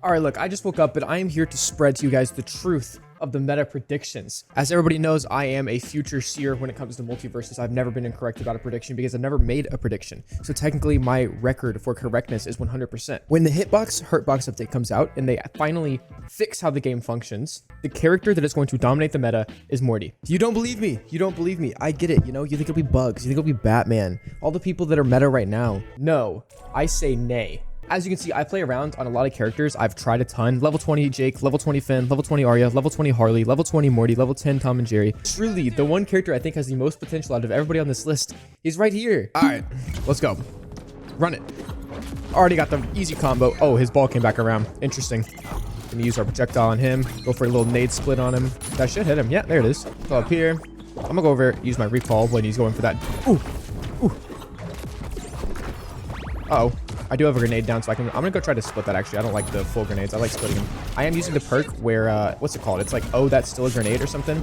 All right, look, I just woke up, but I am here to spread to you guys the truth of the meta predictions. As everybody knows, I am a future seer when it comes to multiverses. I've never been incorrect about a prediction because I've never made a prediction. So technically, my record for correctness is 100%. When the Hitbox Hurtbox update comes out and they finally fix how the game functions, the character that is going to dominate the meta is Morty. You don't believe me. You don't believe me. I get it. You know, you think it'll be Bugs. You think it'll be Batman. All the people that are meta right now. No, I say nay. As you can see, I play around on a lot of characters. I've tried a ton. Level 20 Jake, level 20 Finn, level 20 Arya, level 20 Harley, level 20 Morty, level 10 Tom and Jerry. Truly, the one character I think has the most potential out of everybody on this list is right here. All right, let's go. Run it. Already got the easy combo. Oh, his ball came back around. Interesting. Gonna use our projectile on him. Go for a little nade split on him. That should hit him. Yeah, there it is. Go up here. I'm gonna go over, use my recall when he's going for that. Ooh. Ooh. Uh-oh. I do have a grenade down, so I'm gonna go try to split that. Actually, I don't like the full grenades. I like splitting them. I am using the perk where what's it called? It's like, oh, that's still a grenade or something.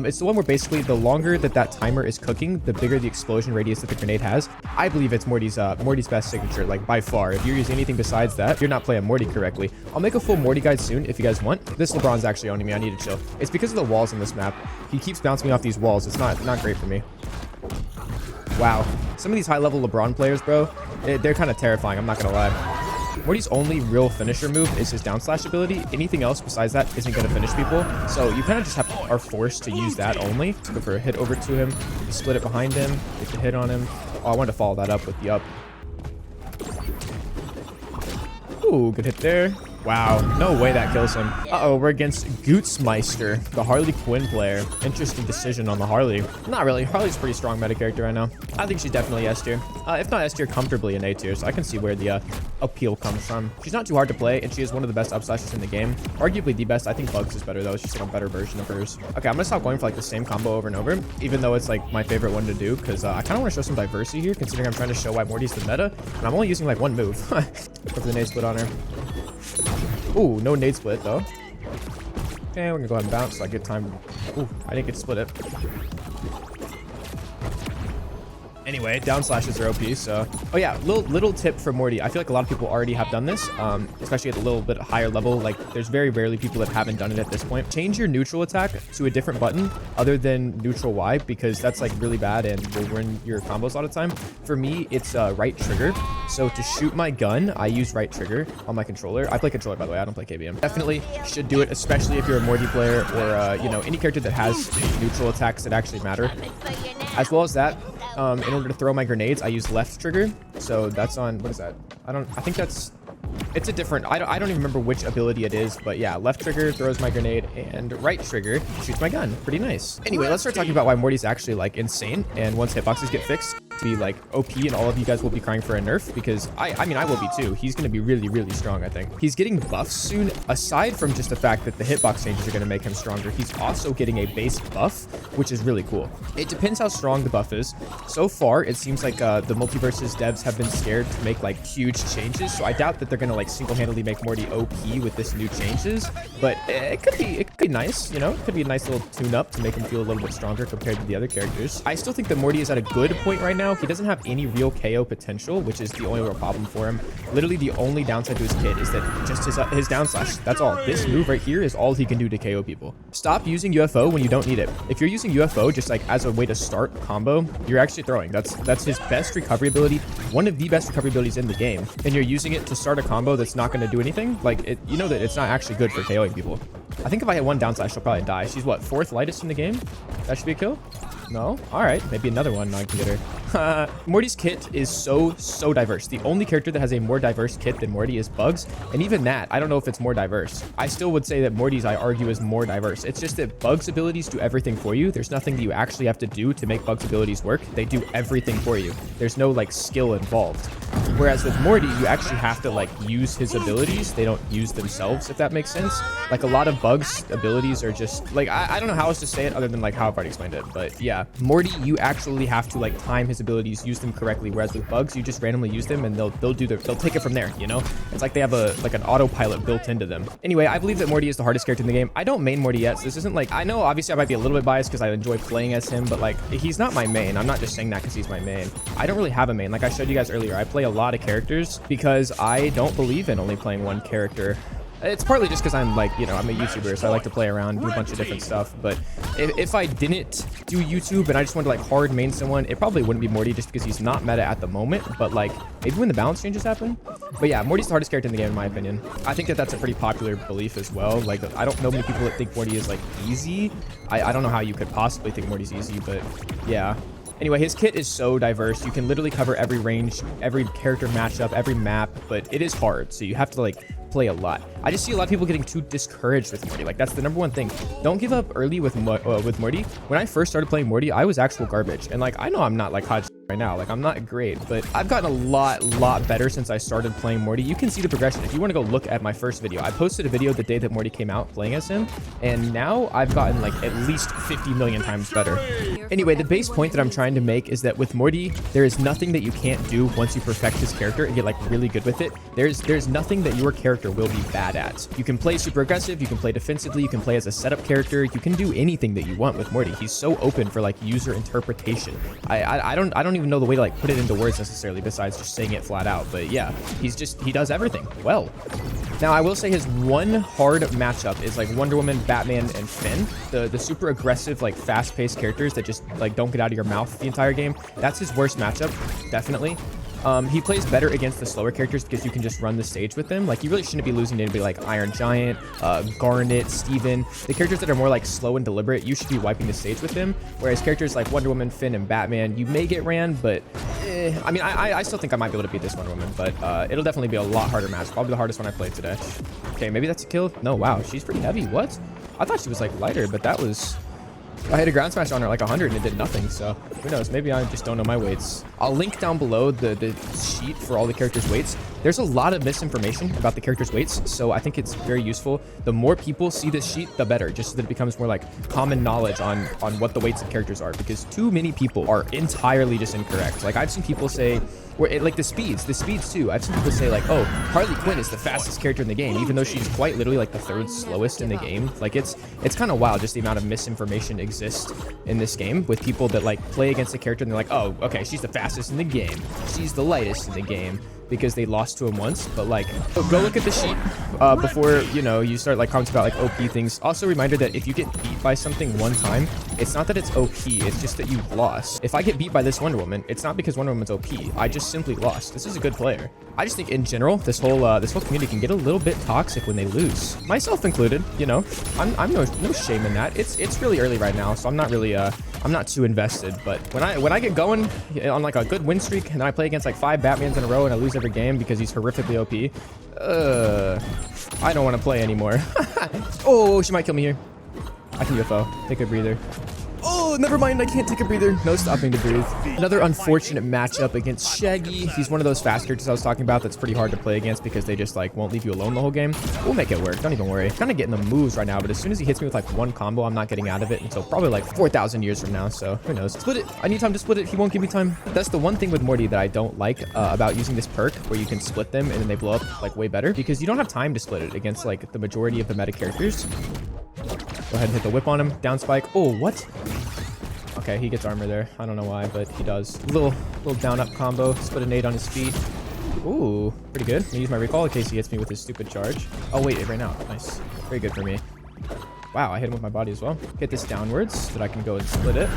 It's the one where basically the longer that timer is cooking, the bigger the explosion radius that the grenade has. I believe it's Morty's best signature, like by far. If you're using anything besides that, you're not playing Morty correctly. I'll make a full Morty guide soon if you guys want. This LeBron's actually owning me. I need to chill. It's because of the walls on this map. He keeps bouncing me off these walls. It's not great for me. Wow. Some of these high-level LeBron players, bro, they're kind of terrifying. I'm not gonna lie. Morty's only real finisher move is his down slash ability. Anything else besides that isn't going to finish people. So you kind of just are forced to use that only. Let's go for a hit over to him. Split it behind him. Get the hit on him. Oh, I wanted to follow that up with the up. Ooh, good hit there. Wow, no way that kills him. Uh-oh, we're against Gootsmeister, the Harley Quinn player. Interesting decision on the Harley. Not really. Harley's a pretty strong meta character right now. I think she's definitely S tier. If not S tier, comfortably in A tier, so I can see where the appeal comes from. She's not too hard to play, and she is one of the best upslashes in the game. Arguably the best. I think Bugs is better, though. It's just like a better version of hers. Okay, I'm gonna stop going for like the same combo over and over, even though it's like my favorite one to do, because I kind of want to show some diversity here, considering I'm trying to show why Morty's the meta, and I'm only using like one move. Go for the nade split on her. Ooh, no nade split though. Okay, we're gonna go ahead and bounce so I get time. Ooh, I didn't get to split it. Anyway, down slashes are OP, so... Oh yeah, little tip for Morty. I feel like a lot of people already have done this, especially at a little bit higher level. Like, there's very rarely people that haven't done it at this point. Change your neutral attack to a different button other than neutral Y, because that's like really bad and will ruin your combos a lot of time. For me, it's right trigger. So to shoot my gun, I use right trigger on my controller. I play controller, by the way. I don't play KBM. Definitely should do it, especially if you're a Morty player or, you know, any character that has neutral attacks that actually matter. As well as that, in order to throw my grenades, I use left trigger. So that's on, what is that? I think that's, it's a different, I don't even remember which ability it is, but yeah, left trigger throws my grenade and right trigger shoots my gun. Pretty nice. Anyway, let's start talking about why Morty's actually like insane. And once hitboxes get fixed, to be like OP, and all of you guys will be crying for a nerf, because I mean, I will be too. He's going to be really, really strong, I think. He's getting buffs soon. Aside from just the fact that the hitbox changes are going to make him stronger, he's also getting a base buff, which is really cool. It depends how strong the buff is. So far, it seems like the multiverses devs have been scared to make like huge changes, so I doubt that they're going to like single-handedly make Morty OP with this new changes, but it could be nice, you know? It could be a nice little tune-up to make him feel a little bit stronger compared to the other characters. I still think that Morty is at a good point right now. He doesn't have any real KO potential, which is the only real problem for him. Literally, the only downside to his kit is that just his down slash. That's all. This move right here is all he can do to KO people. Stop using UFO when you don't need it. If you're using UFO just like as a way to start a combo, you're actually throwing. That's his best recovery ability, one of the best recovery abilities in the game, and you're using it to start a combo that's not going to do anything. Like, you know that it's not actually good for KOing people. I think if I hit one down slash, she'll probably die. She's what, 4th lightest in the game? That should be a kill. No? Alright, maybe another one. I can get her. Morty's kit is so diverse. The only character that has a more diverse kit than Morty is Bugs, and even that, I don't know if it's more diverse. I still would say that Morty's, I argue, is more diverse. It's just that Bugs' abilities do everything for you. There's nothing that you actually have to do to make Bugs' abilities work. They do everything for you. There's no, like, skill involved. Whereas with Morty, you actually have to, like, use his abilities. They don't use themselves, if that makes sense. Like, a lot of Bugs' abilities are just, like, I don't know how else to say it other than, like, how I've already explained it, but yeah. Morty, you actually have to like time his abilities, use them correctly, whereas with Bugs, you just randomly use them and they'll take it from there, you know? It's like they have an autopilot built into them. Anyway, I believe that Morty is the hardest character in the game. I don't main Morty yet, so this isn't like, I know obviously I might be a little bit biased because I enjoy playing as him, but like, he's not my main. I'm not just saying that because he's my main. I don't really have a main. Like I showed you guys earlier, I play a lot of characters because I don't believe in only playing one character It's partly just because I'm like, you know, I'm a YouTuber, so I like to play around, do a bunch of different stuff. But if I didn't do YouTube and I just wanted to like hard main someone, it probably wouldn't be Morty just because he's not meta at the moment. But like maybe when the balance changes happen. But yeah, Morty's the hardest character in the game in my opinion. I think that that's a pretty popular belief as well. Like I don't know many people that think Morty is like easy. I don't know how you could possibly think Morty's easy, but yeah. Anyway, his kit is so diverse. You can literally cover every range, every character matchup, every map, but it is hard. So you have to like play a lot. I just see a lot of people getting too discouraged with Morty. Like that's the number one thing. Don't give up early with Morty. When I first started playing Morty, I was actual garbage. And like, I know I'm not like hot right now, like I'm not great, but I've gotten a lot better since I started playing Morty. You can see the progression. If you want to go look at my first video, I posted a video the day that Morty came out playing as him, and now I've gotten like at least 50 million times better. Anyway, the base point that I'm trying to make is that with Morty, there is nothing that you can't do once you perfect his character and get like really good with it. There's nothing that your character will be bad at. You can play super aggressive, you can play defensively, you can play as a setup character, you can do anything that you want with Morty. He's so open for like user interpretation. I don't even know the way to like put it into words necessarily besides just saying it flat out, but yeah, he does everything well. Now I will say his one hard matchup is like Wonder Woman, Batman, and Finn, the super aggressive like fast-paced characters that just like don't get out of your mouth the entire game. That's his worst matchup, definitely. He plays better against the slower characters because you can just run the stage with them. Like, you really shouldn't be losing to anybody like Iron Giant, Garnet, Steven. The characters that are more like slow and deliberate, you should be wiping the stage with them. Whereas characters like Wonder Woman, Finn, and Batman, you may get ran, but I mean, I still think I might be able to beat this Wonder Woman, but it'll definitely be a lot harder match. Probably the hardest one I played today. Okay, maybe that's a kill. No, wow, she's pretty heavy. What? I thought she was like lighter, but that was... I hit a ground smash on her like 100 and it did nothing, so who knows, maybe I just don't know my weights. I'll link down below the sheet for all the characters' weights. There's a lot of misinformation about the characters' weights, so I think it's very useful. The more people see this sheet, the better, just so that it becomes more like common knowledge on what the weights of characters are, because too many people are entirely just incorrect. Like, I've seen people say, like the speeds too. I've seen people say like, oh, Harley Quinn is the fastest character in the game, even though she's quite literally like the third slowest in the game. Like, it's kind of wild just the amount of misinformation exists in this game with people that like play against a character and they're like, oh, okay, she's the fastest in the game, she's the lightest in the game, because they lost to him once. But like, go look at the sheet before, you know, you start like commenting about like OP things. Also, reminder that if you get beat by something one time, it's not that it's OP, it's just that you lost. If I get beat by this Wonder Woman, it's not because Wonder Woman's OP, I just simply lost. This is a good player. I just think in general, this whole community can get a little bit toxic when they lose, myself included. You know, I'm no shame in that. It's really early right now, so I'm not really I'm not too invested. But when I get going on like a good win streak and then I play against like 5 Batmans in a row and I lose every game because he's horrifically OP, I don't want to play anymore. Oh, she might kill me here. I can UFO. Take a breather. Oh, never mind. I can't take a breather. No stopping to breathe. Another unfortunate matchup against Shaggy. He's one of those fast characters I was talking about that's pretty hard to play against because they just like won't leave you alone the whole game. We'll make it work. Don't even worry. Kind of getting the moves right now, but as soon as he hits me with like one combo, I'm not getting out of it until probably like 4,000 years from now. So who knows? Split it. I need time to split it. He won't give me time. That's the one thing with Morty that I don't like about using this perk where you can split them and then they blow up like way better, because you don't have time to split it against like the majority of the meta characters. Go ahead and hit the whip on him. Down spike. Oh, what? Okay, he gets armor there. I don't know why, but he does. Little down up combo. Split a nade on his feet. Ooh, pretty good. I'm gonna use my recall in case he hits me with his stupid charge. Oh wait, it ran out. Nice. Very good for me. Wow, I hit him with my body as well. Hit this downwards so that I can go and split it.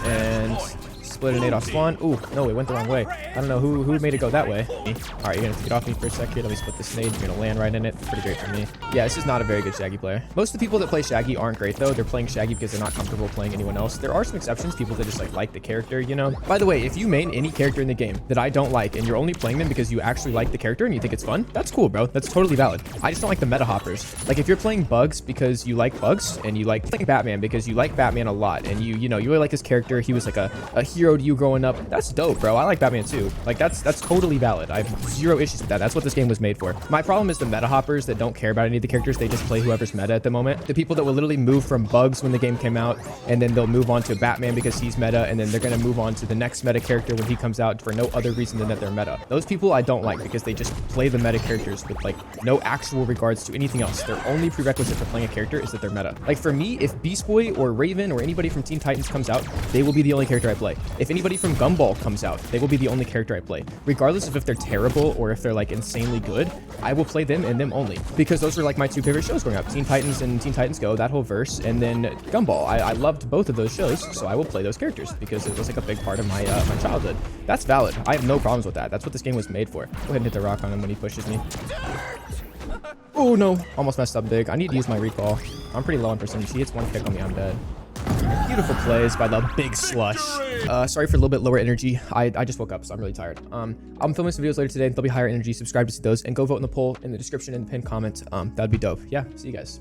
And split a nade off spawn. Ooh, no, it went the wrong way. I don't know who made it go that way. Alright, you're gonna take it off me for a second. Let me split this nade. You're gonna land right in it. Pretty great for me. Yeah, this is not a very good Shaggy player. Most of the people that play Shaggy aren't great though. They're playing Shaggy because they're not comfortable playing anyone else. There are some exceptions, people that just like the character, you know. By the way, if you main any character in the game that I don't like and you're only playing them because you actually like the character and you think it's fun, that's cool, bro. That's totally valid. I just don't like the meta hoppers. Like, if you're playing Bugs because you like Bugs and you like Batman because you like Batman a lot and you know, you really like his character, he was like a hero to you growing up, that's dope, bro. I like Batman too. Like, that's totally valid. I have zero issues with that. That's what this game was made for. My problem is the meta hoppers that don't care about any of the characters. They just play whoever's meta at the moment. The people that will literally move from Bugs when the game came out, and then they'll move on to Batman because he's meta, and then they're going to move on to the next meta character when he comes out for no other reason than that they're meta. Those people I don't like because they just play the meta characters with like no actual regards to anything else. Their only prerequisite for playing a character is that they're meta. Like, for me, if Beast Boy or Raven or anybody from Teen Titans comes out, they will be the only character I play. If anybody from Gumball comes out, they will be the only character I play. Regardless of if they're terrible or if they're like insanely good, I will play them and them only. Because those were like my two favorite shows growing up. Teen Titans and Teen Titans Go, that whole verse, and then Gumball. I loved both of those shows, so I will play those characters because it was like a big part of my my childhood. That's valid. I have no problems with that. That's what this game was made for. Go ahead and hit the rock on him when he pushes me. Oh no, almost messed up big. I need to use my recall. I'm pretty low on percentage. He hits one kick on me, I'm dead. Beautiful plays by the big Slush. Sorry for a little bit lower energy. I just woke up, so I'm really tired. I'm filming some videos later today. They'll be higher energy. Subscribe to see those and go vote in the poll in the description and pinned comment. That'd be dope. Yeah, see you guys.